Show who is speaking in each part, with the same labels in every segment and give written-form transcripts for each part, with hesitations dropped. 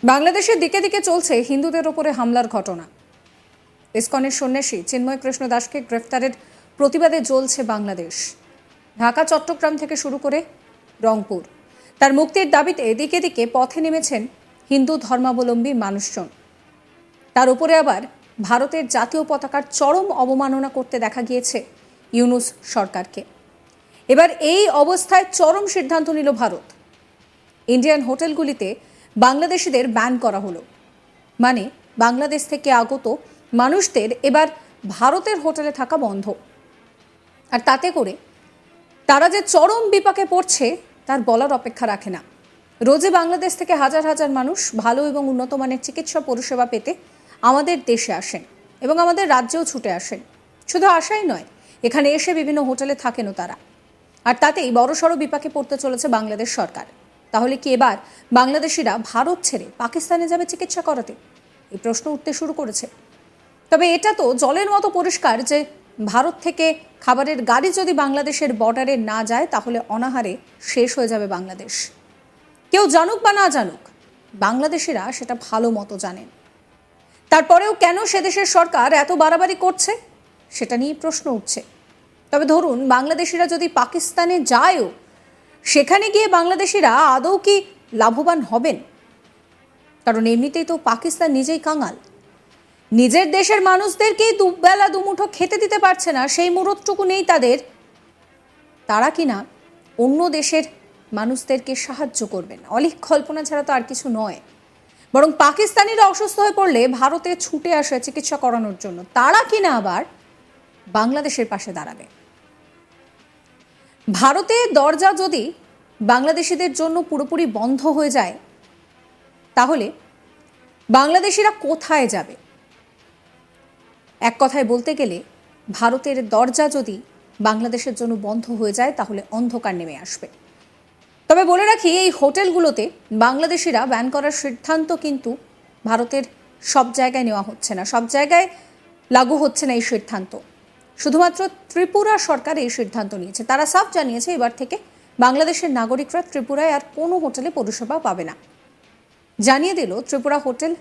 Speaker 1: বাংলাদেশের দিকে দিকে চলছে হিন্দুদের ওপরে হামলার ঘটনা। ইসকনের সন্ন্যাসী চিন্ময় কৃষ্ণ দাসকে গ্রেফতারের প্রতিবাদে জ্বলছে বাংলাদেশ। ঢাকা, চট্টগ্রাম থেকে শুরু করে রংপুর। তার মুক্তির দাবিতে দিকে দিকে পথে নেমেছেন হিন্দু ধর্মাবলম্বী মানুষজন। তার উপরে আবার ভারতের জাতীয় পতাকার চরম অবমাননা করতে দেখা গিয়েছে ইউনূস সরকারকে। এবার এই অবস্থায় চরম সিদ্ধান্ত নিল ভারত। ইন্ডিয়ান হোটেলগুলিতে বাংলাদেশিদের ব্যান করা হলো। মানে বাংলাদেশ থেকে আগত মানুষদের এবার ভারতের হোটেলে থাকা বন্ধ। আর তাতে করে তারা যে চরম বিপাকে পড়ছে তার বলার অপেক্ষা রাখে না। রোজে বাংলাদেশ থেকে হাজার হাজার মানুষ ভালো এবং উন্নত মানের চিকিৎসা পরিষেবা পেতে আমাদের দেশে আসেন এবং আমাদের রাজ্যেও ছুটে আসেন। শুধু আসাই নয়, এখানে এসে বিভিন্ন হোটেলে থাকেনও তারা। আর তাতেই বড়সড় বিপাকে পড়তে চলেছে বাংলাদেশ সরকার। তাহলে কি এবার বাংলাদেশিরা ভারত ছেড়ে পাকিস্তানে যাবে চিকিৎসা করাতে? এই প্রশ্ন উঠতে শুরু করেছে। তবে এটা তো জলের মতো পরিষ্কার যে ভারত থেকে খাবারের গাড়ি যদি বাংলাদেশের বর্ডারে না যায় তাহলে অনাহারে শেষ হয়ে যাবে বাংলাদেশ। কেউ জানুক বা না জানুক, বাংলাদেশিরা সেটা ভালো মতো জানেন। তারপরেও কেন সে দেশের সরকার এত বাড়াবাড়ি করছে সেটা নিয়ে প্রশ্ন উঠছে। তবে ধরুন বাংলাদেশিরা যদি পাকিস্তানে যায়ও, সেখানে গিয়ে বাংলাদেশিরা আদৌ কি লাভবান হবেন? কারণ এমনিতেই তো পাকিস্তান নিজেই কাঙাল। নিজের দেশের মানুষদেরকেই দুবেলা দুমুঠো খেতে দিতে পারছে না, সেই মুরতটুকু নেই তাদের। তারা কিনা অন্য দেশের মানুষদেরকে সাহায্য করবেন, অলিক কল্পনা ছাড়া তো আর কিছু নয়। বরং পাকিস্তানিরা অসুস্থ হয়ে পড়লে ভারতে ছুটে আসে চিকিৎসা করানোর জন্য। তারা কিনা আবার বাংলাদেশের পাশে দাঁড়াবে। ভারতে দরজা যদি বাংলাদেশিদের জন্য পুরোপুরি বন্ধ হয়ে যায় তাহলে বাংলাদেশিরা কোথায় যাবে? এক কথায় বলতে গেলে ভারতের দরজা যদি বাংলাদেশের জন্য বন্ধ হয়ে যায় তাহলে অন্ধকার নেমে আসবে। তবে বলে রাখি, এই হোটেলগুলোতে বাংলাদেশিরা ব্যান করার সিদ্ধান্ত কিন্তু ভারতের সব জায়গায় নেওয়া হচ্ছে না, সব জায়গায় লাগু হচ্ছে না এই সিদ্ধান্ত। শুধুমাত্র ত্রিপুরা সরকার এই সিদ্ধান্ত নিয়েছে। তারা সাফ জানিয়েছে এবার থেকে বাংলাদেশের নাগরিকরা ত্রিপুরায় আর কোনো হোটেলে পরিষেবা পাবে না। জানিয়ে দিল ত্রিপুরা হোটেল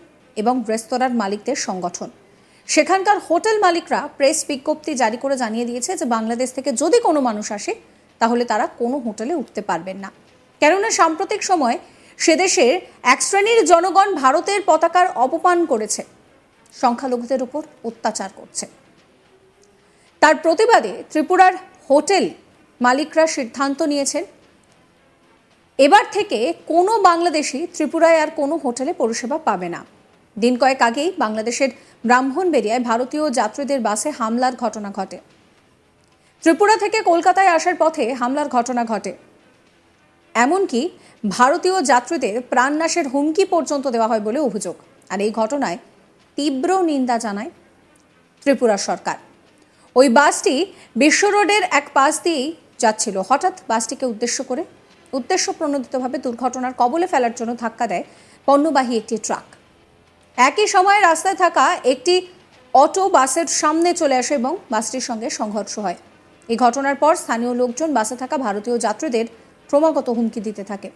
Speaker 1: এবং রেস্তোরাঁর মালিকদের সংগঠন। সেখানকার হোটেল মালিকরা প্রেস বিজ্ঞপ্তি জারি করে জানিয়ে দিয়েছে যে বাংলাদেশ থেকে যদি কোনো মানুষ আসে তাহলে তারা কোনো হোটেলে উঠতে পারবেন না। কেননা সাম্প্রতিক সময় সেদেশের এক শ্রেণীর জনগণ ভারতের পতাকার অপমান করেছে, সংখ্যালঘুদের উপর অত্যাচার করছে। তার প্রতিবাদে ত্রিপুরার হোটেল মালিকরা সিদ্ধান্ত নিয়েছেন এবার থেকে কোনো বাংলাদেশি ত্রিপুরায় আর কোনো হোটেলে পরিষেবা পাবে না। দিন কয়েক আগেই বাংলাদেশের ব্রাহ্মণবাড়িয়ায় ভারতীয় যাত্রীদের বাসে হামলার ঘটনা ঘটে। ত্রিপুরা থেকে কলকাতায় আসার পথে হামলার ঘটনা ঘটে। এমনকি ভারতীয় যাত্রীদের প্রাণনাশের হুমকি পর্যন্ত দেওয়া হয় বলে অভিযোগ। আর এই ঘটনায় তীব্র নিন্দা জানায় ত্রিপুরা সরকার। ওই বাসটি বিশ্ব রোডের এক পাশ দিয়েই যাচ্ছিল। হঠাৎ বাসটিকে উদ্দেশ্য প্রণোদিতভাবে দুর্ঘটনার কবলে ফেলার জন্য ধাক্কা দেয় পণ্যবাহী একটি ট্রাক। একই সময়ে রাস্তায় থাকা একটি অটো বাসের সামনে চলে আসে এবং বাসটির সঙ্গে সংঘর্ষ হয়। এই ঘটনার পর স্থানীয় লোকজন বাসে থাকা ভারতীয় যাত্রীদের ক্রমাগত হুমকি দিতে থাকে।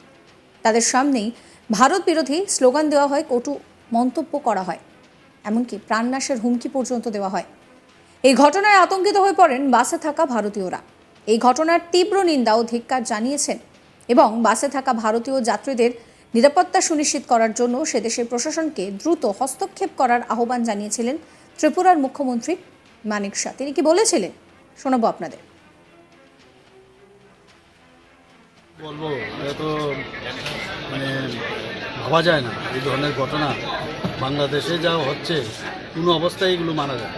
Speaker 1: তাদের সামনেই ভারত বিরোধী স্লোগান দেওয়া হয়, কটু মন্তব্য করা হয়, এমনকি প্রাণনাশের হুমকি পর্যন্ত দেওয়া হয়। এই ঘটনায় আতঙ্কিত হয়ে পড়েন বাসে থাকা ভারতীয়রা। এই ঘটনার তীব্র নিন্দা ও ধিক্কার জানিয়েছেন এবং বাসে থাকা ভারতীয় যাত্রীদের নিরাপত্তা সুনিশ্চিত করার জন্য সেদেশের প্রশাসনকে দ্রুত হস্তক্ষেপ করার আহ্বান জানিয়েছিলেন ত্রিপুরার মুখ্যমন্ত্রী মানিক শাহ। তিনি কি বলেছিলেন শোনাবো আপনাদের।
Speaker 2: বলবো, এটা তো ভাবা যায় না এই ধরনের ঘটনা বাংলাদেশে যা হচ্ছে। কোনো অবস্থায় এগুলো মানা যায়।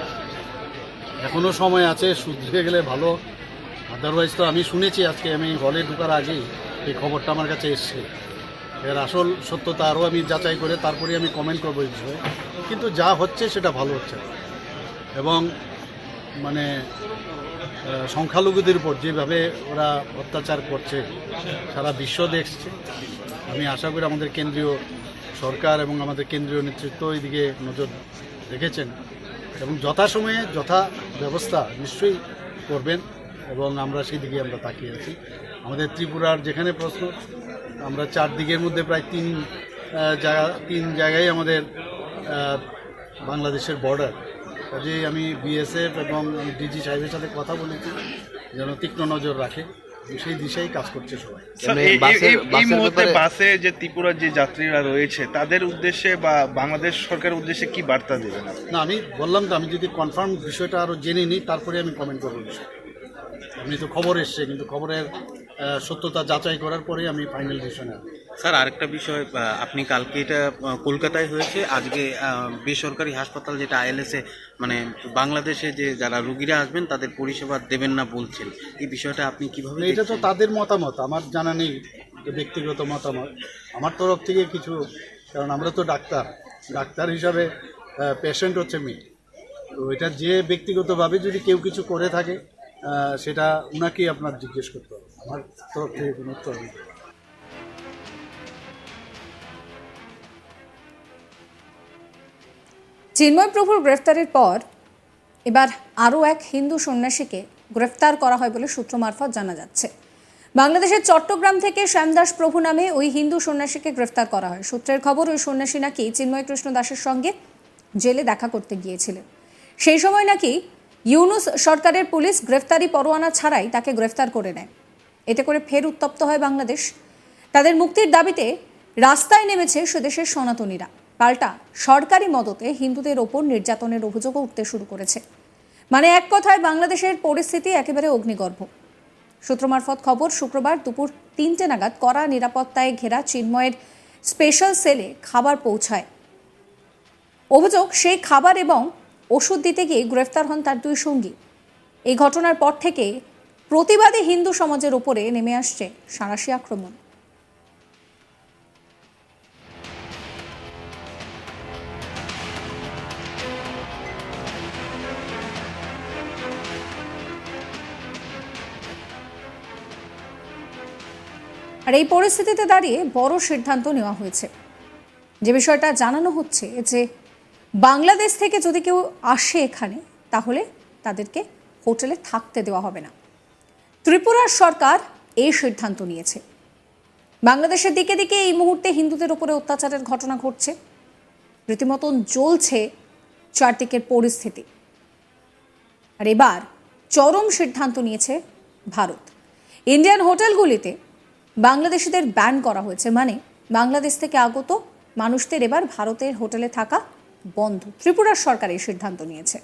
Speaker 2: এখনও সময় আছে, শুধরে গেলে ভালো। আদারওয়াইজ তো আমি শুনেছি, আজকে আমি হলে ঢোকার আগেই এই খবরটা আমার কাছে এসছে। এর আসল সত্যতা আরও আমি যাচাই করে তারপরে আমি কমেন্ট করবো এই বিষয়ে। কিন্তু যা হচ্ছে সেটা ভালো হচ্ছে এবং সংখ্যালঘুদের উপর যেভাবে ওরা অত্যাচার করছে সারা বিশ্ব দেখছে। আমি আশা করি আমাদের কেন্দ্রীয় সরকার এবং আমাদের কেন্দ্রীয় নেতৃত্ব এদিকে নজর রেখেছেন এবং যথাসময়ে যথা ব্যবস্থা নিশ্চয়ই করবেন এবং আমরা সেদিকে আমরা তাকিয়ে আছি। আমাদের ত্রিপুরার যেখানে প্রশ্ন, আমরা 4 দিকের মধ্যে প্রায় তিন জায়গায় আমাদের বাংলাদেশের বর্ডার, কাজেই আমি বিএসএফ এবং ডিজি সাহেবের সাথে কথা বলেছি যেন তীক্ষ্ণ নজর রাখে, সেই দিশেই কাজ করছে সবাই।
Speaker 3: স্যার, এই মুহূর্তে বাসে যে ত্রিপুরার যে যাত্রীরা রয়েছে তাদের উদ্দেশ্যে বা বাংলাদেশ সরকারের উদ্দেশ্যে কি বার্তা দেবেন আপনি?
Speaker 2: না, আমি বললাম তো, আমি যদি কনফার্ম বিষয়টা আরও জেনে নিই তারপরে আমি কমেন্ট করবো বিষয়। এমনি তো খবর এসছে, কিন্তু খবরের সত্যতা যাচাই করার পরেই আমি ফাইনাল ডিসিশন নেব।
Speaker 4: স্যার, আরেকটা বিষয়, আপনি কালকে এটা কলকাতায় হয়েছে, আজকে বেসরকারি হাসপাতাল যেটা আইএলএসে মানে বাংলাদেশে যে যারা রুগীরা আসবেন তাদের পরিষেবা দেবেন না বলছেন, এই বিষয়টা আপনি কিভাবে
Speaker 2: এটা তো
Speaker 4: দেখছেন?
Speaker 2: তাদের মতামত, আমার জানা নেই, এটা ব্যক্তিগত মতামত। আমার তরফ থেকে কিছু, কারণ আমরা তো ডাক্তার হিসাবে পেশেন্ট হচ্ছে মেয়ে, তো এটা যে ব্যক্তিগতভাবে যদি কেউ কিছু করে থাকে সেটা ওনাকেই আপনার জিজ্ঞেস করতে হবে, আমার তরফ থেকে কোনো উত্তর নেই।
Speaker 1: চিন্ময় প্রভুর গ্রেফতারের পর এবার আরও এক হিন্দু সন্ন্যাসীকে গ্রেফতার করা হয় বলে সূত্র মারফত জানা যাচ্ছে। বাংলাদেশের চট্টগ্রাম থেকে শ্যামদাস প্রভু নামে ওই হিন্দু সন্ন্যাসীকে গ্রেফতার করা হয়। সূত্রের খবর, ওই সন্ন্যাসী নাকি চিন্ময় কৃষ্ণ দাসের সঙ্গে জেলে দেখা করতে গিয়েছিলেন। সেই সময় নাকি ইউনুস সরকারের পুলিশ গ্রেফতারি পরোয়ানা ছাড়াই তাকে গ্রেফতার করে নেয়। এতে করে ফের উত্তপ্ত হয় বাংলাদেশ। তাদের মুক্তির দাবিতে রাস্তায় নেমেছে সেদেশের সনাতনীরা। পাল্টা সরকারি মদতে হিন্দুদের ওপর নির্যাতনের অভিযোগও উঠতে শুরু করেছে। মানে এক কথায় বাংলাদেশের পরিস্থিতি একেবারে অগ্নিগর্ভ। সূত্র মারফত খবর, শুক্রবার দুপুর 3টে নাগাদ কড়া নিরাপত্তায় ঘেরা চিন্ময়ের স্পেশাল সেলে খাবার পৌঁছায়। অভিযোগ, সেই খাবার এবং ওষুধ দিতে গিয়ে গ্রেফতার হন তার দুই সঙ্গী। এই ঘটনার পর থেকে প্রতিবাদী হিন্দু সমাজের উপরে নেমে আসছে সাঁড়াশি আক্রমণ। আর এই পরিস্থিতিতে দাঁড়িয়ে বড় সিদ্ধান্ত নেওয়া হয়েছে। যে বিষয়টা জানানো হচ্ছে যে বাংলাদেশ থেকে যদি কেউ আসে এখানে, তাহলে তাদেরকে হোটেলে থাকতে দেওয়া হবে না। ত্রিপুরার সরকার এই সিদ্ধান্ত নিয়েছে। বাংলাদেশের দিকে দিকে এই মুহূর্তে হিন্দুদের উপরে অত্যাচারের ঘটনা ঘটছে, রীতিমতন জ্বলছে চারদিকের পরিস্থিতি। আর এবার চরম সিদ্ধান্ত নিয়েছে ভারত। ইন্ডিয়ান হোটেলগুলিতে বাংলাদেশিদের ব্যান করা হয়েছে, মানে বাংলাদেশ থেকে আগত মানুষদের এবার ভারতের হোটেলে থাকা বন্ধ। ত্রিপুরার সরকার এই সিদ্ধান্ত নিয়েছে।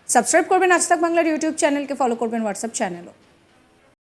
Speaker 1: সাবস্ক্রাইব করবেন আজ তাক বাংলার ইউটিউব চ্যানেলকে, ফলো করবেন হোয়াটসঅ্যাপ চ্যানেলও।